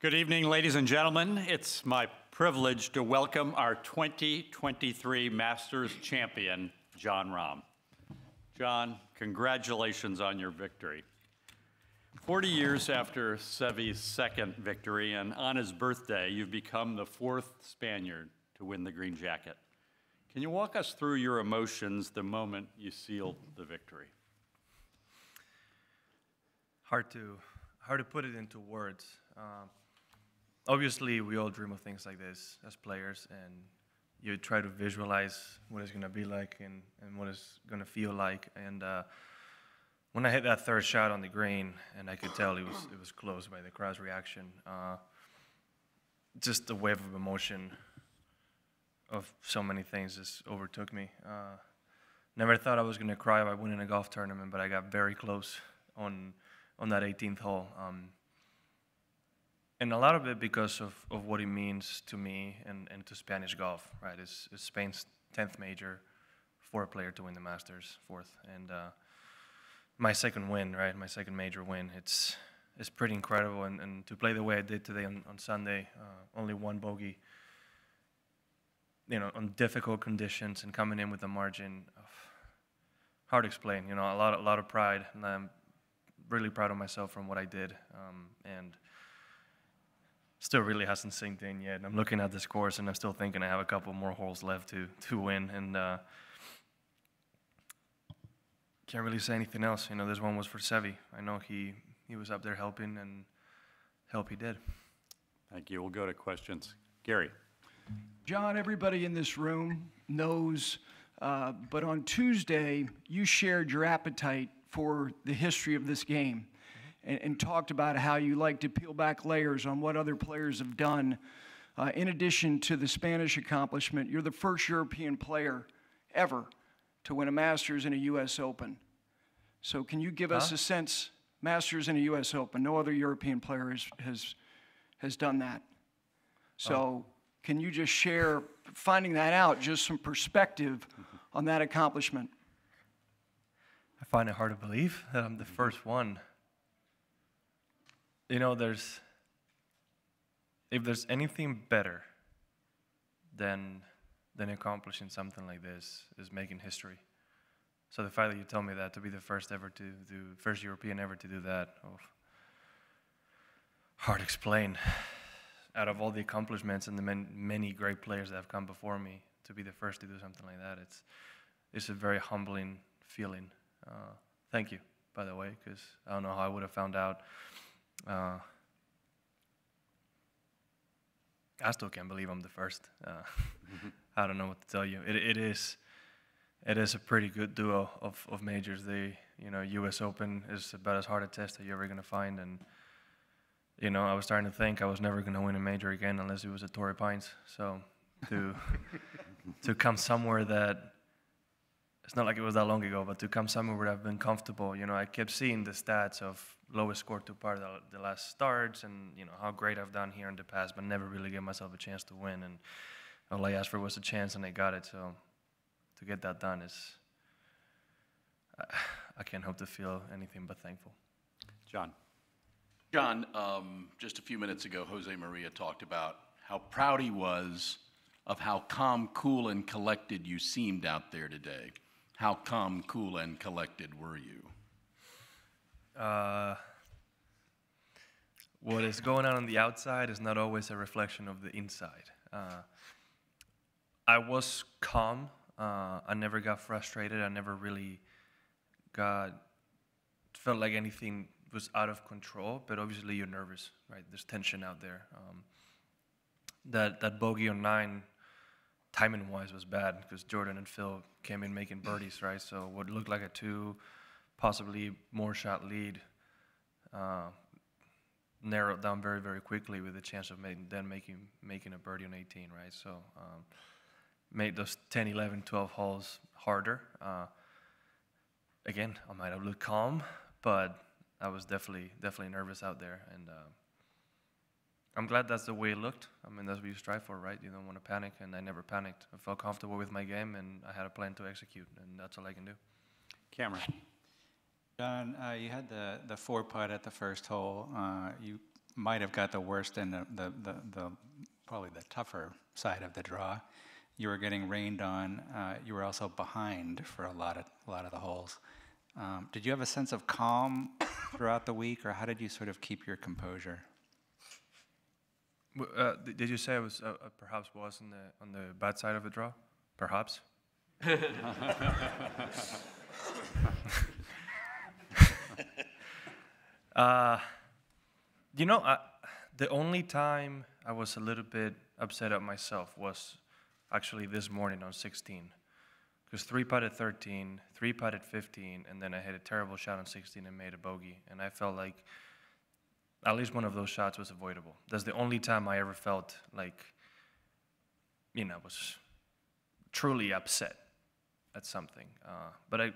Good evening, ladies and gentlemen. It's my privilege to welcome our 2023 Masters champion, Jon Rahm. Jon, congratulations on your victory. 40 years after Seve's second victory, and on his birthday, you've become the fourth Spaniard to win the green jacket. Can you walk us through your emotions the moment you sealed the victory? Hard to put it into words. Obviously, we all dream of things like this as players, and you try to visualize what it's going to be like and what it's going to feel like. And when I hit that third shot on the green, and I could tell it was close by the crowd's reaction, just the wave of emotion of so many things just overtook me. Never thought I was going to cry by winning a golf tournament, but I got very close on that 18th hole. And a lot of it because of what it means to me and to Spanish golf, right? It's Spain's 10th major for a player to win the Masters, fourth. And my second win, right? My second major win. It's pretty incredible. And to play the way I did today on Sunday, only one bogey, on difficult conditions and coming in with a margin, hard to explain. A lot of pride. And I'm really proud of myself from what I did. And still really hasn't sinked in yet. I'm looking at this course and I'm still thinking I have a couple more holes left to win, and can't really say anything else. This one was for Seve. I know he was up there helping, and help he did. Thank you. We'll go to questions. Gary. Jon, everybody in this room knows, but on Tuesday you shared your appetite for the history of this game. And talked about how you like to peel back layers on what other players have done. In addition to the Spanish accomplishment, you're the first European player ever to win a Masters and a U.S. Open. So can you give us a sense, Masters and a U.S. Open, no other European player has done that. So can you just share, finding that out, just some perspective on that accomplishment? I find it hard to believe that I'm the first one. If there's anything better than accomplishing something like this, is making history. So the fact that you tell me that, to be the first European ever to do that, hard to explain. Out of all the accomplishments and the many great players that have come before me, to be the first to do something like that, it's a very humbling feeling. Thank you, by the way, because I don't know how I would have found out. I still can't believe I'm the first. I don't know what to tell you. It is a pretty good duo of majors. U.S. Open is about as hard a test that you're ever going to find. And, I was starting to think I was never going to win a major again unless it was at Torrey Pines. So to come somewhere that, it's not like it was that long ago, but to come somewhere where I've been comfortable, I kept seeing the stats of lowest score to par the last starts, and how great I've done here in the past, but never really gave myself a chance to win. And all I asked for was a chance, and I got it. So to get that done I can't hope to feel anything but thankful. Jon, just a few minutes ago, Jose Maria talked about how proud he was of how calm, cool, and collected you seemed out there today. How calm, cool, and collected were you? What is going on the outside is not always a reflection of the inside. I was calm. I never got frustrated. I never really felt like anything was out of control, but obviously you're nervous, right? There's tension out there. That bogey on 9, timing-wise, was bad because Jordan and Phil came in making birdies, right? So what looked like a 2, possibly more shot lead, narrowed down very, very quickly with a chance of making a birdie on 18, right? So made those 10, 11, 12 holes harder. Again, I might have looked calm, but I was definitely nervous out there, and I'm glad that's the way it looked. I mean, that's what you strive for, right? You don't want to panic, and I never panicked. I felt comfortable with my game, and I had a plan to execute, and that's all I can do. Cameron. Jon, you had the 4 putt at the first hole. You might have got the worst and the probably the tougher side of the draw. You were getting rained on. You were also behind for a lot of the holes. Did you have a sense of calm throughout the week, or how did you sort of keep your composure? Did you say I was perhaps was on the bad side of the draw? Perhaps. You know, the only time I was a little bit upset at myself was actually this morning on 16. Because 3-putted 13, 3-putted 15, and then I hit a terrible shot on 16 and made a bogey. And I felt like at least one of those shots was avoidable. That's the only time I ever felt like, you know, was truly upset at something. But I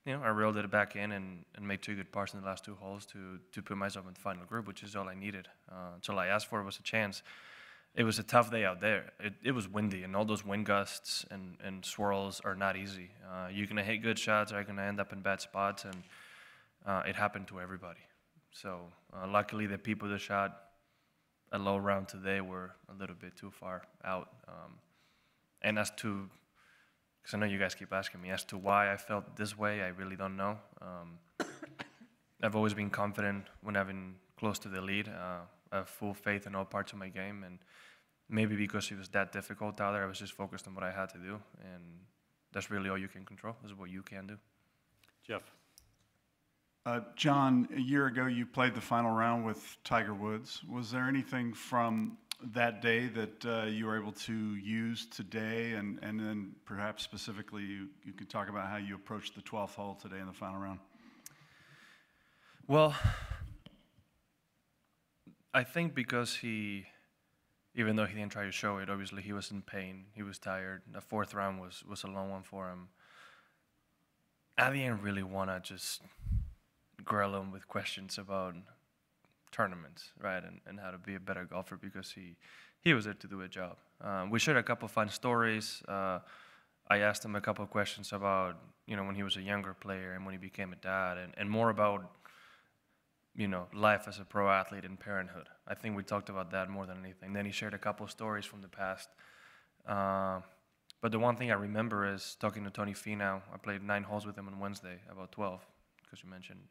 reeled it back in and made 2 good pars in the last 2 holes to put myself in the final group, which is all I needed. That's all I asked for was a chance. It was a tough day out there. It was windy, and all those wind gusts and swirls are not easy. You're going to hit good shots, or you're going to end up in bad spots, and it happened to everybody. So luckily, the people that shot a low round today were a little bit too far out. And as to, because I know you guys keep asking me, as to why I felt this way, I really don't know. I've always been confident when I've been close to the lead. I have full faith in all parts of my game, and maybe because it was that difficult out there, I was just focused on what I had to do, and that's really all you can control. This is what you can do. Jeff. Jon, a year ago you played the final round with Tiger Woods. Was there anything from that day that you were able to use today, and then perhaps specifically you could talk about how you approached the 12th hole today in the final round? Well, I think because even though he didn't try to show it, obviously he was in pain, he was tired. The 4th round was a long one for him. I didn't really want to just grill him with questions about tournaments, right, and how to be a better golfer, because he was there to do a job. We shared a couple of fun stories. I asked him a couple of questions about, when he was a younger player and when he became a dad, and more about, life as a pro athlete and parenthood. I think we talked about that more than anything. Then he shared a couple of stories from the past. But the one thing I remember is talking to Tony Finau. I played 9 holes with him on Wednesday, about 12, because you mentioned.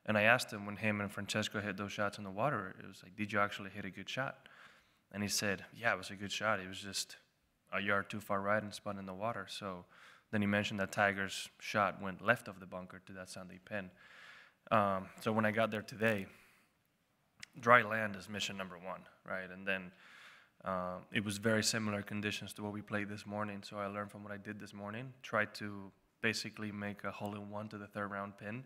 And I asked him when him and Francesco hit those shots in the water, it was like, did you actually hit a good shot? And he said, yeah, it was a good shot. It was just a yard too far right and spun in the water. So then he mentioned that Tiger's shot went left of the bunker to that Sunday pin. So when I got there today, dry land is mission number 1, right? And then it was very similar conditions to what we played this morning. So I learned from what I did this morning, tried to basically make a hole-in-one to the 3rd round pin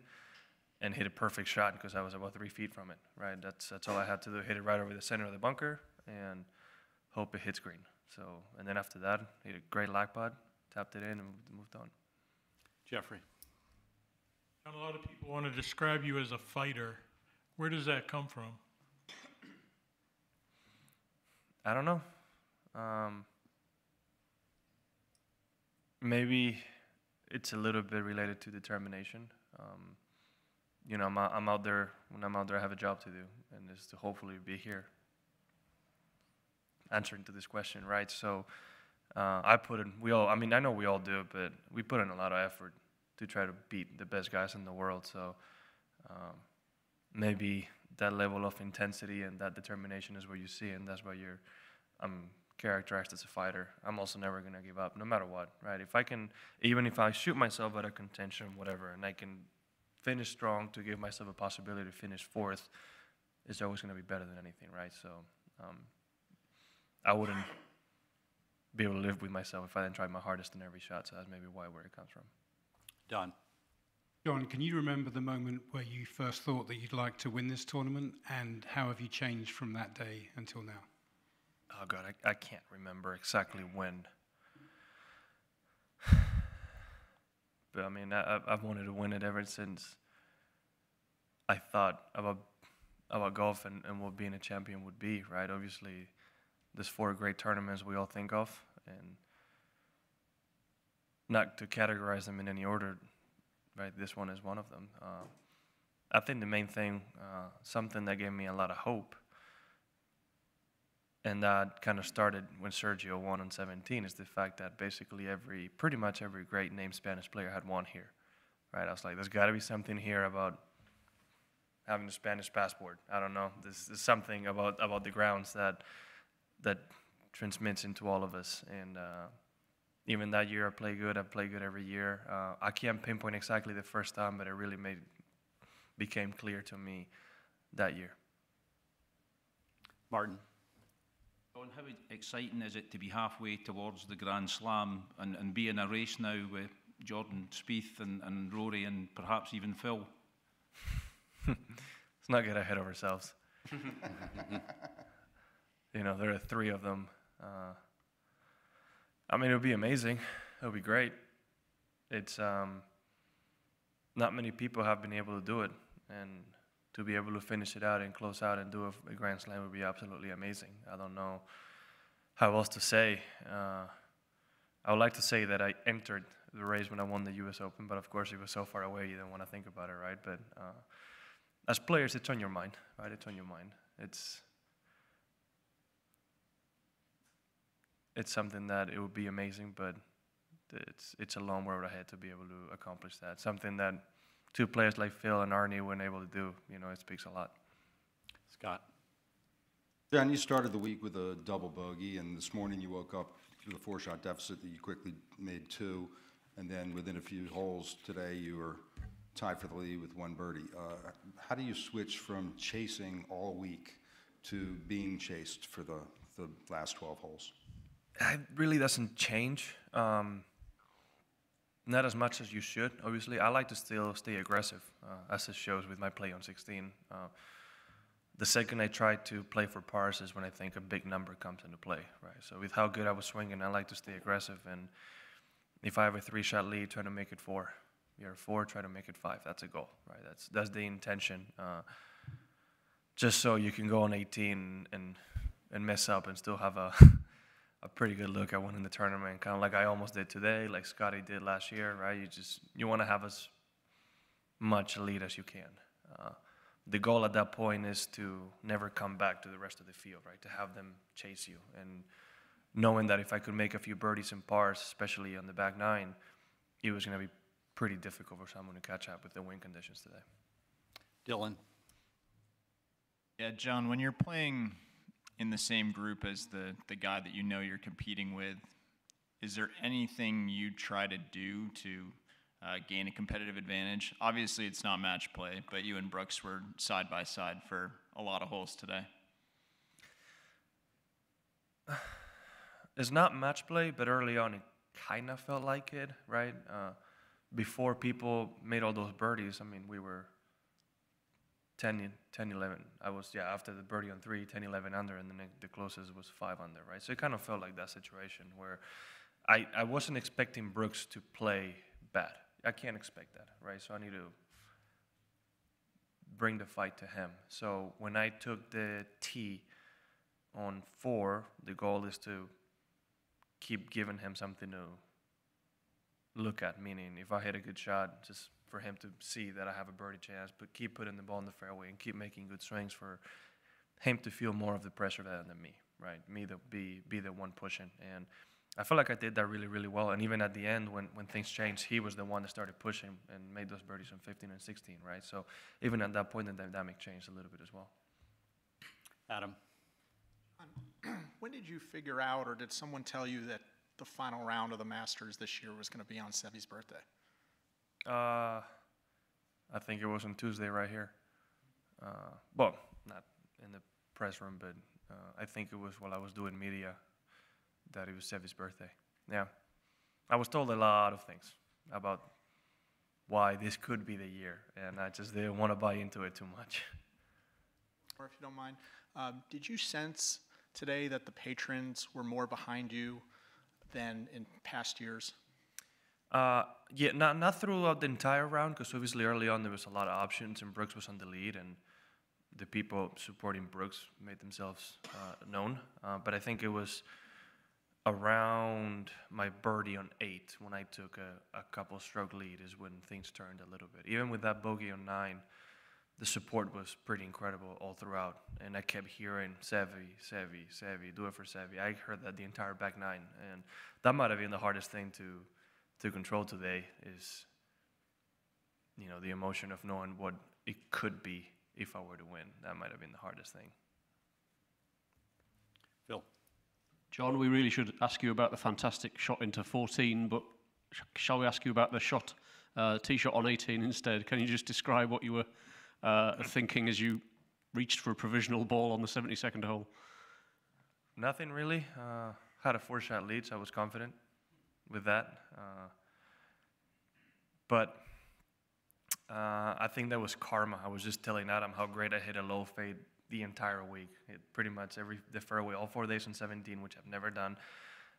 and hit a perfect shot because I was about 3 feet from it, right? That's all I had to do, hit it right over the center of the bunker and hope it hits green. So, and then after that, hit a great lag putt, tapped it in, and moved on. Jeffrey. A lot of people want to describe you as a fighter. Where does that come from? I don't know. Maybe it's a little bit related to determination. I'm out there. When I'm out there, I have a job to do, and it's to hopefully be here answering to this question, right? So I know we all do, but we put in a lot of effort to try to beat the best guys in the world. So maybe that level of intensity and that determination is where you see, and that's why I'm characterized as a fighter. I'm also never going to give up, no matter what, right? Even if I shoot myself out of contention, whatever, and I can finish strong to give myself a possibility to finish 4th, it's always going to be better than anything, right? So I wouldn't be able to live with myself if I didn't try my hardest in every shot. So that's maybe where it comes from. Don. Jon, can you remember the moment where you first thought that you'd like to win this tournament, and how have you changed from that day until now? Oh, God, I can't remember exactly when. But, I mean, I've wanted to win it ever since I thought about golf and what being a champion would be, right? Obviously, there's 4 great tournaments we all think of, and not to categorize them in any order, right? This one is one of them. I think the main thing, something that gave me a lot of hope, And that kind of started when Sergio won on 17, is the fact that basically pretty much every great named Spanish player had won here, right? I was like, there's got to be something here about having a Spanish passport. I don't know. There's something about the grounds that transmits into all of us. And even that year, I played good. I play good every year. I can't pinpoint exactly the first time, but it really became clear to me that year. Martin. Jon, how exciting is it to be halfway towards the Grand Slam and be in a race now with Jordan Spieth and Rory and perhaps even Phil? Let's not get ahead of ourselves. You know, there are 3 of them. I mean, it would be amazing. It would be great. It's not many people have been able to do it, and to be able to finish it out and close out and do a Grand Slam would be absolutely amazing. I don't know how else to say. I would like to say that I entered the race when I won the U.S. Open, but of course it was so far away you don't want to think about it, right? But as players, it's on your mind, right? It's on your mind. It's something that it would be amazing, but it's a long road ahead to be able to accomplish that. Something that 2 players like Phil and Arnie weren't able to do. You know, it speaks a lot. Scott. Jon, you started the week with a double bogey, and this morning you woke up with a 4-shot deficit that you quickly made 2, and then within a few holes today you were tied for the lead with 1 birdie. How do you switch from chasing all week to being chased for the last 12 holes? It really doesn't change. Not as much as you should, obviously. I like to still stay aggressive, as it shows with my play on 16. The second I try to play for pars is when I think a big number comes into play, right? So with how good I was swinging, I like to stay aggressive. And if I have a 3-shot lead, try to make it 4. You're 4, try to make it 5. That's a goal, right? That's the intention. Just so you can go on 18 and mess up and still have a pretty good look at winning the tournament, kind of like I almost did today, like Scotty did last year, right? You want to have as much lead as you can. The goal at that point is to never come back to the rest of the field, right? To have them chase you, and knowing that if I could make a few birdies and pars, especially on the back 9, it was going to be pretty difficult for someone to catch up with the wind conditions today. Dylan. Yeah, Jon, when you're playing in the same group as the guy that you know you're competing with, is there anything you try to do to gain a competitive advantage? Obviously, it's not match play, but you and Brooks were side by side for a lot of holes today. It's not match play, but early on it kind of felt like it, right? Before people made all those birdies, I mean, we were 10, 11. I was, after the birdie on 3, 10, 11 under, and then the closest was 5 under, right? So it kind of felt like that situation where I wasn't expecting Brooks to play bad. I can't expect that, right? So I need to bring the fight to him. So when I took the tee on 4, the goal is to keep giving him something to look at, meaning if I hit a good shot, just for him to see that I have a birdie chance, but keep putting the ball in the fairway and keep making good swings for him to feel more of the pressure than me, right? Me to be the one pushing. And I feel like I did that really, really well. And even at the end, when things changed, he was the one that started pushing and made those birdies on 15 and 16, right? So even at that point, the dynamic changed a little bit as well. Adam. When did you figure out, or did someone tell you that the final round of the Masters this year was going to be on Seve's birthday? I think it was on Tuesday right here. Well, not in the press room, but I think it was while I was doing media that it was Seve's birthday. Yeah. I was told a lot of things about why this could be the year, and I just didn't want to buy into it too much. Or if you don't mind, did you sense today that the patrons were more behind you than in past years? Yeah, not throughout the entire round, because obviously early on there was a lot of options, and Brooks was on the lead, and the people supporting Brooks made themselves known. But I think it was around my birdie on 8 when I took a couple stroke lead is when things turned a little bit. Even with that bogey on 9, the support was pretty incredible all throughout, and I kept hearing Sevi, Sevi, Sevi, do it for Sevi. I heard that the entire back nine, and that might have been the hardest thing to control today. Is, you know, the emotion of knowing what it could be if I were to win. That might have been the hardest thing. Phil. John, we really should ask you about the fantastic shot into 14, but shall we ask you about the shot, tee shot on 18 instead? Can you just describe what you were thinking as you reached for a provisional ball on the 72nd hole? Nothing really. Had a 4-shot lead, so I was confident with that. But I think that was karma. I was just telling Adam how great I hit a low fade the entire week. Hit pretty much the fairway all 4 days on 17, which I've never done.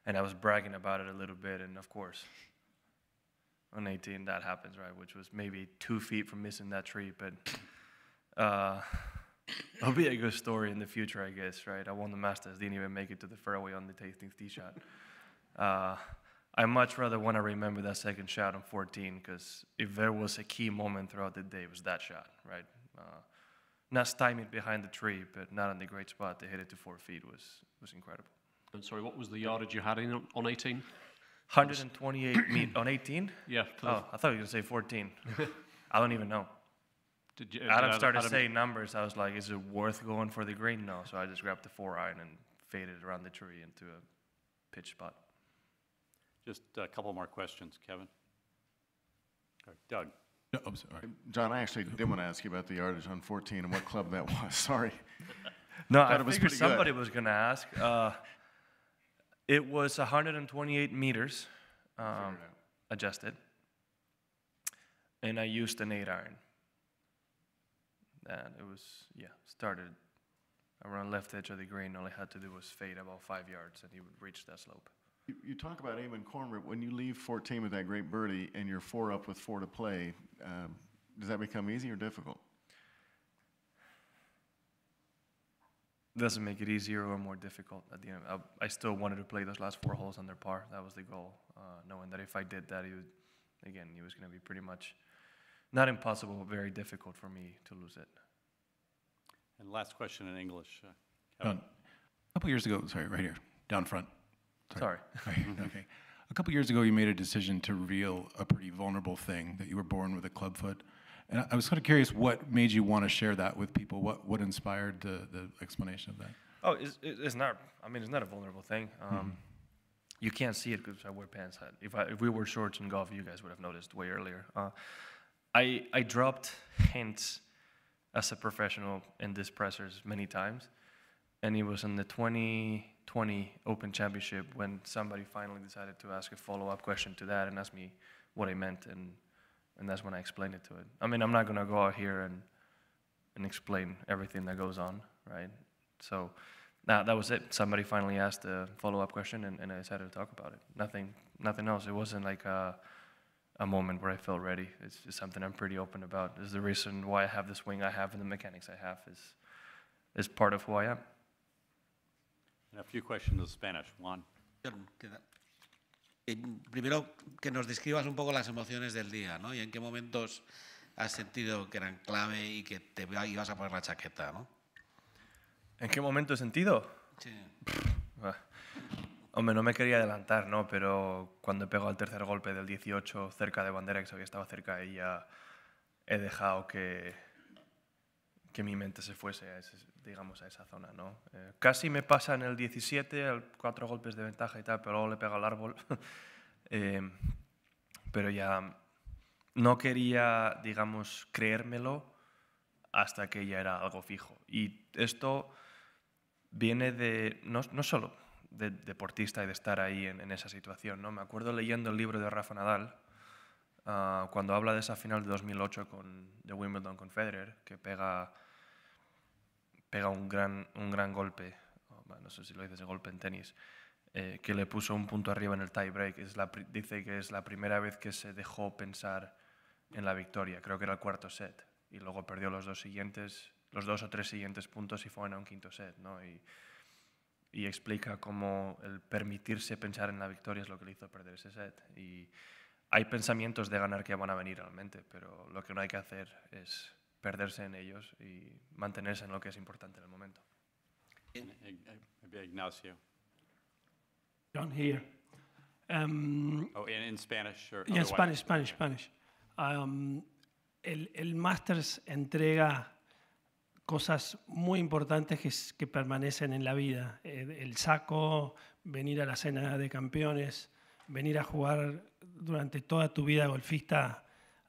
And I was bragging about it a little bit, and of course, on 18, that happens, right? Which was maybe 2 feet from missing that tree, but it'll be a good story in the future, I guess, right? I won the Masters, didn't even make it to the fairway on the 18th tee shot. I much rather want to remember that second shot on 14, because if there was a key moment throughout the day, it was that shot, right? Not stymied behind the tree, but not in the great spot to hit it to 4 feet was incredible. And sorry, what was the yardage you had in on 18? 128 on 18? Yeah. Oh, I thought you were going to say 14. I don't even know. Did you, Adam started saying numbers. I was like, is it worth going for the green? No. So I just grabbed the 4-iron and faded around the tree into a pitch spot. Just a couple more questions, Kevin. Or Doug. No, I'm sorry. John, I actually did want to ask you about the yardage on 14 and what club that was. Sorry. No, I figured somebody was going to ask. It was 128 meters adjusted, and I used an 8-iron. And it was, started around left edge of the green. All I had to do was fade about 5 yards, and he would reach that slope. You talk about aiming corner. When you leave 14 with that great birdie and you're 4 up with 4 to play, does that become easy or difficult? Doesn't make it easier or more difficult. At the end, I still wanted to play those last 4 holes under par. That was the goal, knowing that if I did that, it was going to be pretty much not impossible, but very difficult for me to lose it. And last question in English. A couple years ago, sorry, right here, down front. Sorry. Okay. A couple years ago, you made a decision to reveal a pretty vulnerable thing, that you were born with a club foot. And I was kind of curious what made you want to share that with people. What inspired the explanation of that? Oh, it's not. I mean, it's not a vulnerable thing. You can't see it because I wear pants. If we wore shorts in golf, you guys would have noticed way earlier. I dropped hints as a professional in these pressers many times, and it was in the 2020 Open Championship when somebody finally decided to ask a follow-up question to that and ask me what I meant, and that's when I explained it to it. I mean, I'm not going to go out here and explain everything that goes on, right? So that was it. Somebody finally asked a follow-up question, and I decided to talk about it. Nothing else. It wasn't like a moment where I felt ready. It's just something I'm pretty open about. It's the reason why I have the swing I have and the mechanics I have is part of who I am. And a few questions in Spanish. Juan. Primero, que nos describas un poco las emociones del día, ¿no? Y en qué momentos has sentido que eran clave y que te ibas a poner la chaqueta, ¿no? ¿En qué momento he sentido? Sí. Hombre, no me quería adelantar, ¿no? Pero cuando he pegado el tercer golpe del 18 cerca de bandera, que sabía que estaba cerca de ella, he dejado que mi mente se fuese a esa zona, ¿no? Casi me pasa en el 17, 4 golpes de ventaja y tal, pero luego le pego al árbol. Pero ya no quería, digamos, creérmelo hasta que ya era algo fijo. Y esto viene de, no solo de deportista y de estar ahí en esa situación, ¿no? Me acuerdo leyendo el libro de Rafa Nadal, cuando habla de esa final de 2008 de Wimbledon con Federer, que pega un gran golpe, no sé si lo dices de golpe en tenis, que le puso un punto arriba en el tie break. Dice que es la primera vez que se dejó pensar en la victoria. Creo que era el cuarto set. Y luego perdió los 2 o 3 siguientes puntos y fue en un quinto set, ¿no? Y explica cómo el permitirse pensar en la victoria es lo que le hizo perder ese set. Y hay pensamientos de ganar que van a venir realmente, pero lo que no hay que hacer es perderse en ellos y mantenerse en lo que es importante en el momento. Ignacio. John here. Oh, in Spanish or Yeah, otherwise? Spanish. El Masters entrega cosas muy importantes que permanecen en la vida. El saco, venir a la cena de campeones, venir a jugar durante toda tu vida golfista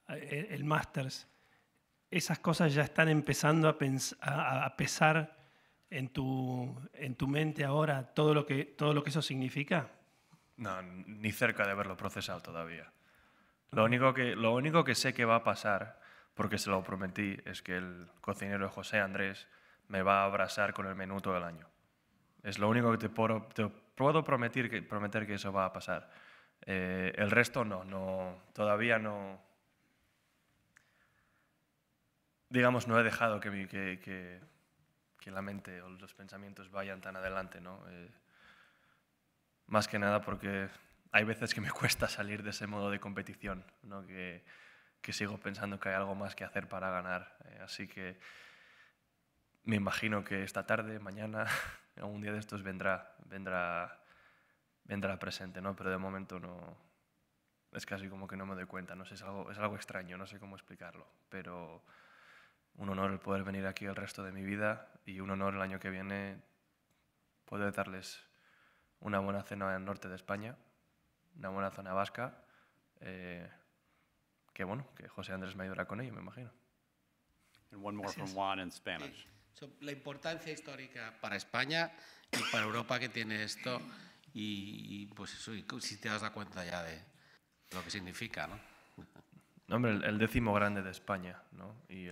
el Masters. Esas cosas ya están empezando a pesar en tu mente ahora, todo lo que eso significa. No, ni cerca de haberlo procesado todavía. Lo único que sé que va a pasar, porque se lo prometí, es que el cocinero José Andrés me va a abrazar con el menú todo el año. Es lo único que te puedo prometer que eso va a pasar. El resto no, todavía no. Digamos, no he dejado que la mente o los pensamientos vayan tan adelante, ¿no? Más que nada porque hay veces que me cuesta salir de ese modo de competición, ¿no? Que sigo pensando que hay algo más que hacer para ganar. Así que me imagino que esta tarde, mañana, algún día de estos vendrá presente, ¿no? Pero de momento no. Es casi como que no me doy cuenta, no sé, es algo extraño, no sé cómo explicarlo. Pero un honor el poder venir aquí el resto de mi vida y un honor el año que viene poder darles una buena cena en el norte de España, una buena zona vasca, que José Andrés me ayudará con ello, me imagino. And one more from Juan in Spanish. La importancia histórica para España y para Europa que tiene esto y pues eso, y si te das cuenta ya de lo que significa, ¿no? Hombre, el 10º grande de España, ¿no? Y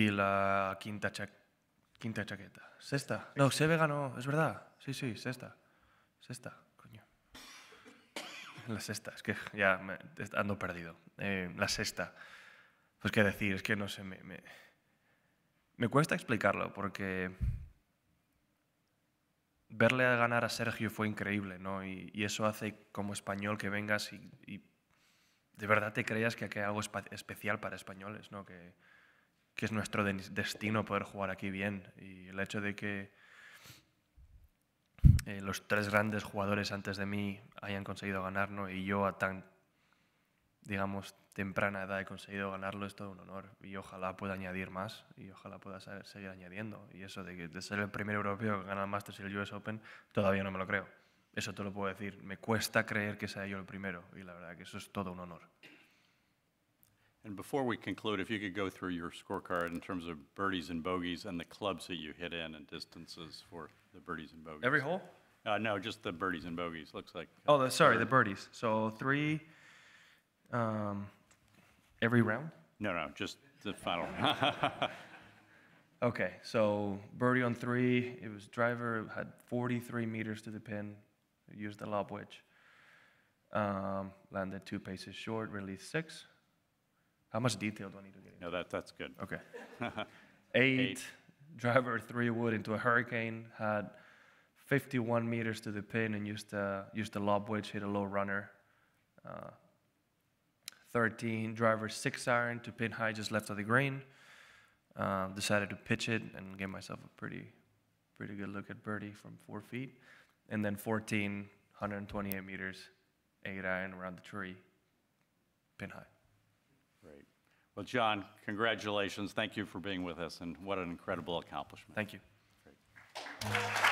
la quinta chaqueta. ¿Sexta? No, Seve ganó, es verdad. Sí, sexta. Sexta, coño. La sexta, es que ya ando perdido. La sexta. Pues qué decir, es que no sé, me cuesta explicarlo porque verle ganar a Sergio fue increíble, ¿no? Y eso hace como español que vengas y de verdad te creas que aquí hay algo especial para españoles, ¿no? Que es nuestro destino poder jugar aquí bien. Y el hecho de que los 3 grandes jugadores antes de mí hayan conseguido ganar, ¿no? Y yo a tan, digamos, temprana edad he conseguido ganarlo, es todo un honor. Y ojalá pueda añadir más y ojalá pueda seguir añadiendo. Y eso de ser el primer europeo que gana el Masters y el US Open, todavía no me lo creo. Eso te lo puedo decir. Me cuesta creer que sea yo el primero y la verdad que eso es todo un honor. And before we conclude, if you could go through your scorecard in terms of birdies and bogeys and the clubs that you hit in and distances for the birdies and bogeys. Every hole? No, just the birdies and bogeys. Looks like. The birdies. So 3 every round? No, just the final. Okay, so birdie on 3. It was driver, had 43 meters to the pin. Used the lob wedge. Landed 2 paces short, released 6. How much detail do I need to get into? No, that's good. Okay. 8, driver 3 wood into a hurricane, had 51 meters to the pin and used the lob wedge, hit a low runner. 13, driver 6 iron to pin high just left of the green. Decided to pitch it and give myself a pretty good look at birdie from 4 feet. And then 14, 128 meters, 8 iron around the tree, pin high. Great. Well, Jon, congratulations. Thank you for being with us, and what an incredible accomplishment. Thank you. Great.